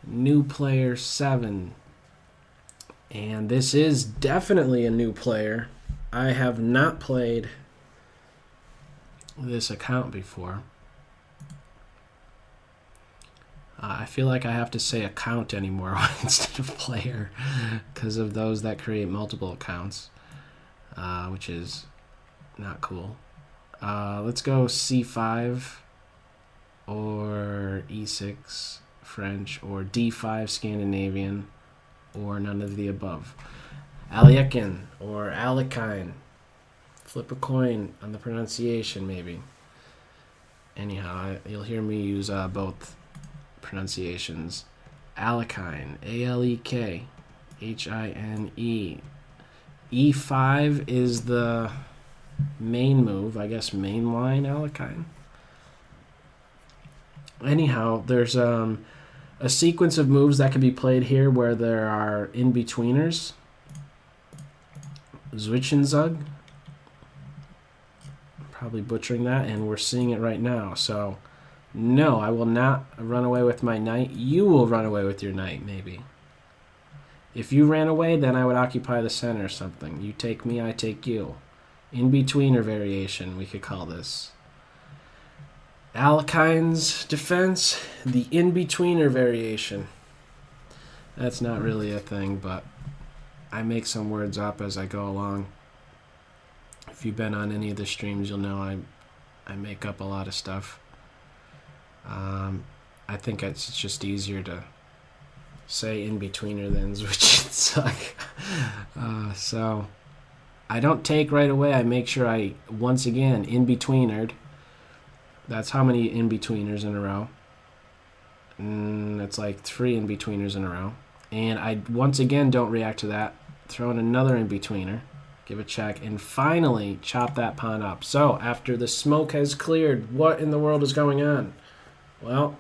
New player 7. And this is definitely a new player. I have not played this account before. I feel like I have to say account anymore instead of player because of those that create multiple accounts, which is not cool. Let's go C5 or E6 French or D5 Scandinavian or none of the above. Alekhine or Alekhine. Flip a coin on the pronunciation maybe. Anyhow, you'll hear me use both pronunciations. Alekhine, A-L-E-K, H-I-N-E. E5 is the main move, I guess mainline Alekhine. Anyhow, there's a sequence of moves that can be played here where there are in-betweeners. Zwischenzug. Probably butchering that, and we're seeing it right now. So, no, I will not run away with my knight. You will run away with your knight, maybe. If you ran away, then I would occupy the center or something. You take me, I take you. In-betweener variation, we could call this. Alekhine's defense, the in-betweener variation. That's not really a thing, but I make some words up as I go along. If you've been on any of the streams, you'll know I make up a lot of stuff. I think it's just easier to say in-betweener than Zwischenzug. So I don't take right away. I make sure I, once again, in-betweenered. That's how many in-betweeners in a row. That's like 3 in-betweeners in a row. And I, once again, don't react to that. Throw in another in-betweener. Give a check. And finally, chop that pawn up. So, after the smoke has cleared, what in the world is going on? Well,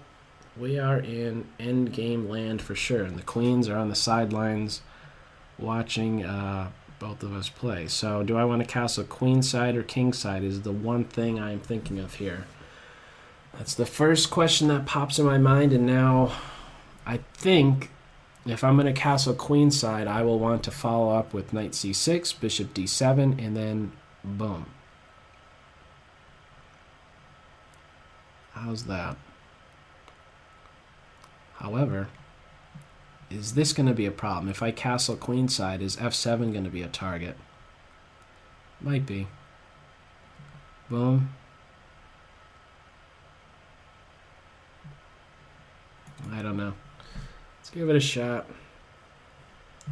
we are in endgame land for sure. And the queens are on the sidelines watching both of us play. So, do I want to castle queenside or kingside is the one thing I'm thinking of here. That's the first question that pops in my mind, and now I think if I'm going to castle queenside, I will want to follow up with knight c6, bishop d7, and then boom. How's that? However, is this going to be a problem? If I castle queenside, is f7 going to be a target? Might be. Boom. I don't know. Let's give it a shot.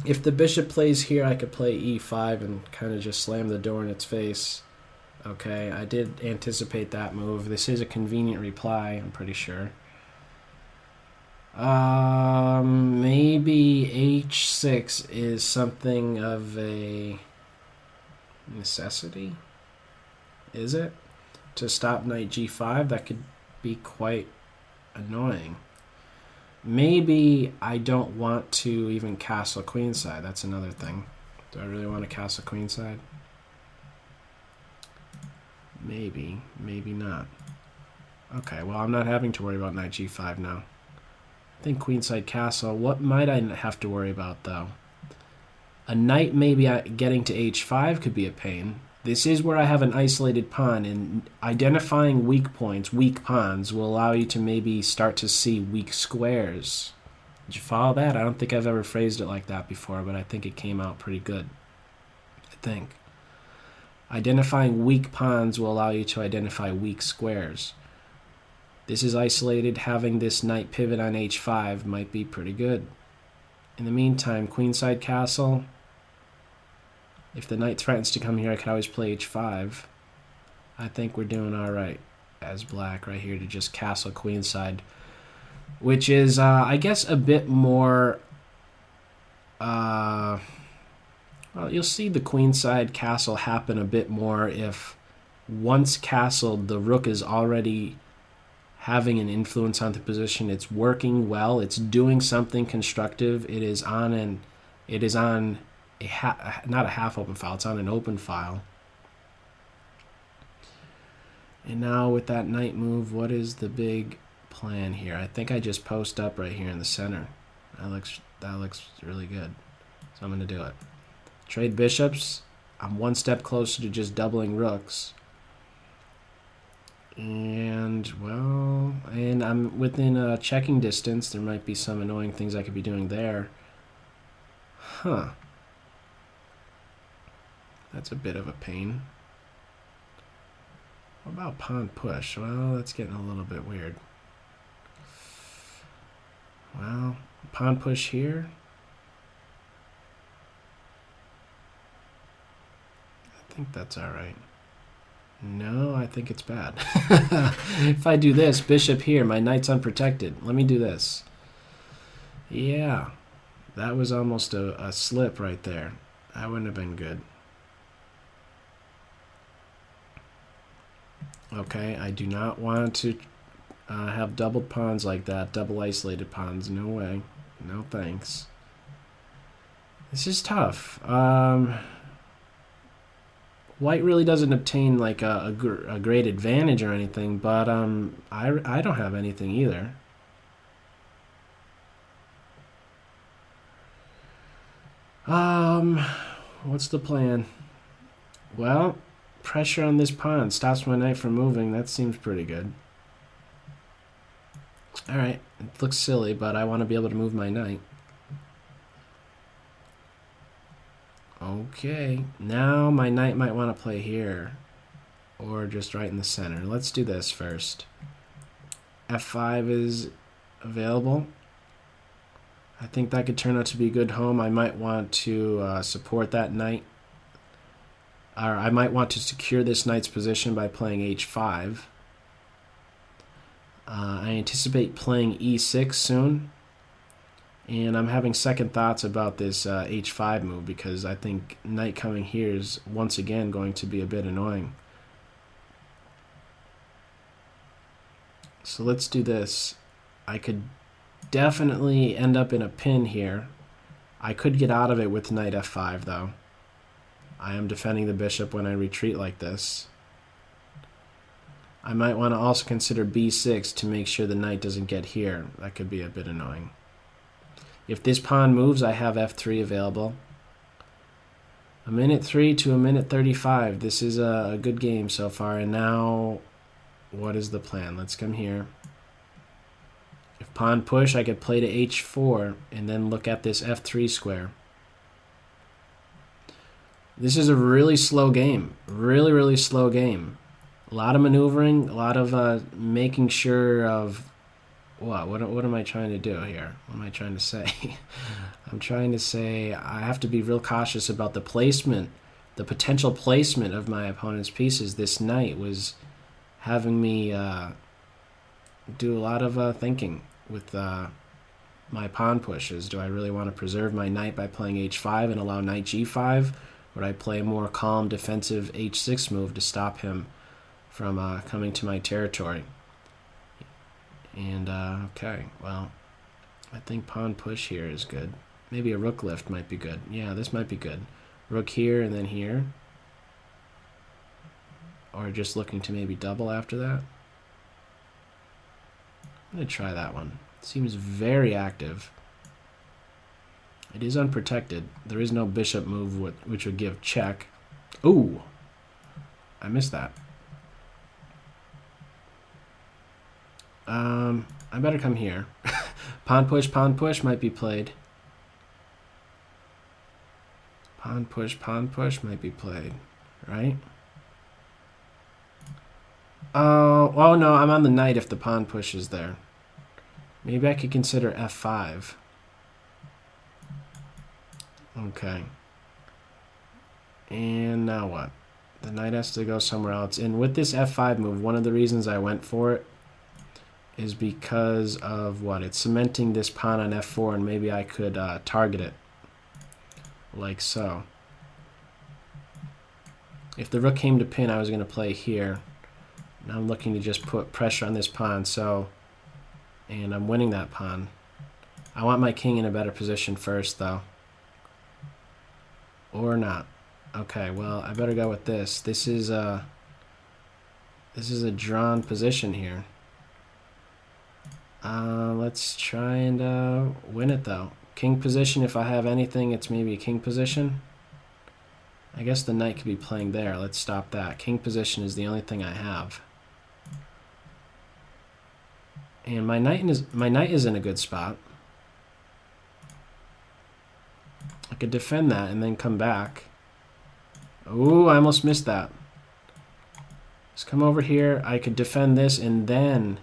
If the bishop plays here, I could play e5 and kind of just slam the door in its face. Okay, I did anticipate that move. This is a convenient reply, I'm pretty sure. Maybe h6 is something of a necessity? Is it? To stop knight g5? That could be quite annoying. Maybe I don't want to even castle queenside. That's another thing. Do I really want to castle queenside? Maybe, maybe not. Okay, well, I'm not having to worry about knight g5 now. I think queenside castle. What might I have to worry about, though? A knight maybe getting to h5 could be a pain. This is where I have an isolated pawn, and identifying weak points, weak pawns, will allow you to maybe start to see weak squares. Did you follow that? I don't think I've ever phrased it like that before, but I think it came out pretty good. I think. Identifying weak pawns will allow you to identify weak squares. This is isolated. Having this knight pivot on h5 might be pretty good. In the meantime, queenside castle. If the knight threatens to come here, I could always play h5. I think we're doing all right as black right here to just castle queenside, which is, I guess, a bit more... well, you'll see the queenside castle happen a bit more if once castled, the rook is already having an influence on the position. It's working well. It's doing something constructive. It is on not a half open file, it's on an open file. And now with that knight move, what is the big plan here? I think I just post up right here in the center. That looks really good. So I'm going to do it. Trade bishops. I'm one step closer to just doubling rooks. And, well, and I'm within a checking distance. There might be some annoying things I could be doing there. Huh. That's a bit of a pain. What about pawn push? Well, that's getting a little bit weird. Well, pawn push here. I think that's all right. No, I think it's bad. If I do this, bishop here, my knight's unprotected. Let me do this. Yeah, that was almost a slip right there. That wouldn't have been good. Okay, I do not want to have doubled pawns like that, double isolated pawns. No way. No thanks. This is tough. White really doesn't obtain like a great advantage or anything, but I don't have anything either. What's the plan? Well, pressure on this pawn stops my knight from moving. That seems pretty good. Alright, it looks silly, but I want to be able to move my knight. Okay, now my knight might want to play here. Or just right in the center. Let's do this first. F5 is available. I think that could turn out to be a good home. I might want to support that knight. Or I might want to secure this knight's position by playing h5. I anticipate playing e6 soon. And I'm having second thoughts about this h5 move because I think knight coming here is once again going to be a bit annoying. So let's do this. I could definitely end up in a pin here. I could get out of it with knight f5 though. I am defending the bishop when I retreat like this. I might want to also consider b6 to make sure the knight doesn't get here. That could be a bit annoying. If this pawn moves, I have f3 available. A minute 3 to a minute 35. This is a good game so far. And now, what is the plan? Let's come here. If pawn push, I could play to h4 and then look at this f3 square. This is a really slow game. Really, really slow game. A lot of maneuvering, a lot of making sure of... What am I trying to do here? What am I trying to say? I'm trying to say I have to be real cautious about the placement, the potential placement of my opponent's pieces. This knight was having me do a lot of thinking with my pawn pushes. Do I really want to preserve my knight by playing h5 and allow knight g5? Or would I play a more calm defensive h6 move to stop him from coming to my territory? And, okay, well, I think pawn push here is good. Maybe a rook lift might be good. Yeah, this might be good. Rook here and then here. Or just looking to maybe double after that. I'm going to try that one. Seems very active. It is unprotected. There is no bishop move which would give check. Ooh! I missed that. I better come here. Pawn push might be played. Pawn push might be played, right? Oh no, I'm on the knight if the pawn push is there. Maybe I could consider f5. Okay. And now what? The knight has to go somewhere else. And with this f5 move, one of the reasons I went for it is because of what? It's cementing this pawn on f4, and maybe I could target it like so. If the rook came to pin, I was going to play here. Now I'm looking to just put pressure on this pawn, and I'm winning that pawn. I want my king in a better position first, though. Or not. Okay, well, I better go with this. This is a drawn position here. Let's try and win it, though. King position, if I have anything, it's maybe a king position. I guess the knight could be playing there. Let's stop that. King position is the only thing I have. And my knight is in a good spot. I could defend that and then come back. Ooh, I almost missed that. Let's come over here. I could defend this and then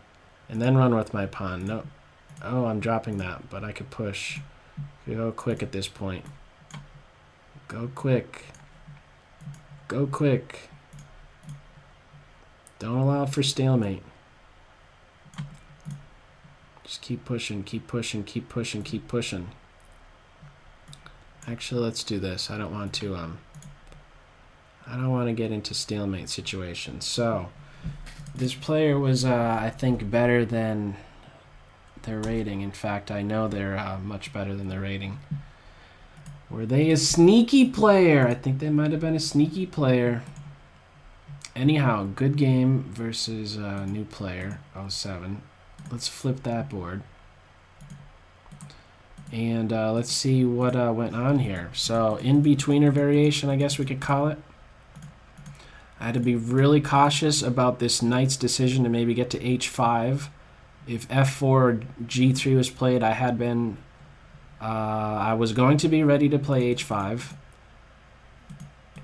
run with my pawn. No. Oh, I'm dropping that, but I could push. Go quick at this point. Go quick. Go quick. Don't allow for stalemate. Just keep pushing, keep pushing, keep pushing, keep pushing. Actually, let's do this. I don't want to get into stalemate situations. So, this player was, I think, better than their rating. In fact, I know they're much better than their rating. Were they a sneaky player? I think they might have been a sneaky player. Anyhow, good game versus new player, 07. Let's flip that board. And let's see what went on here. So, in-betweener variation, I guess we could call it. I had to be really cautious about this knight's decision to maybe get to h5. If f4 or g3 was played, I was going to be ready to play h5.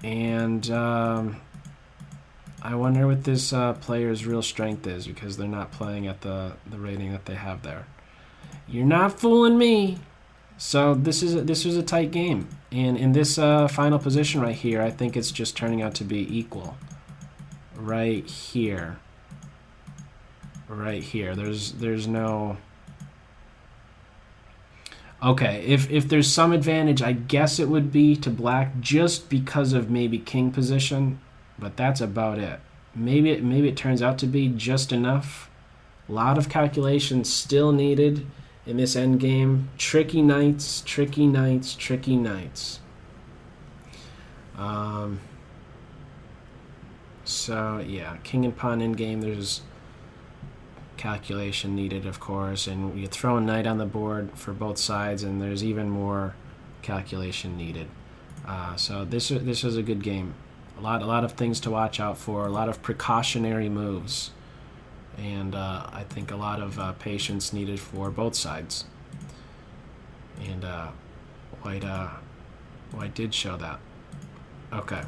And I wonder what this player's real strength is, because they're not playing at the rating that they have there. You're not fooling me. So this was a tight game, and in this final position right here, I think it's just turning out to be equal. Right here. Right here. There's no. Okay, if there's some advantage, I guess it would be to black just because of maybe king position, but that's about it. Maybe it turns out to be just enough. A lot of calculations still needed in this endgame. Tricky knights, tricky knights, tricky knights. So yeah, king and pawn endgame. There's calculation needed, of course, and you throw a knight on the board for both sides, and there's even more calculation needed. So this was a good game. A lot of things to watch out for. A lot of precautionary moves. And I think a lot of patience needed for both sides. And White did show that. Okay.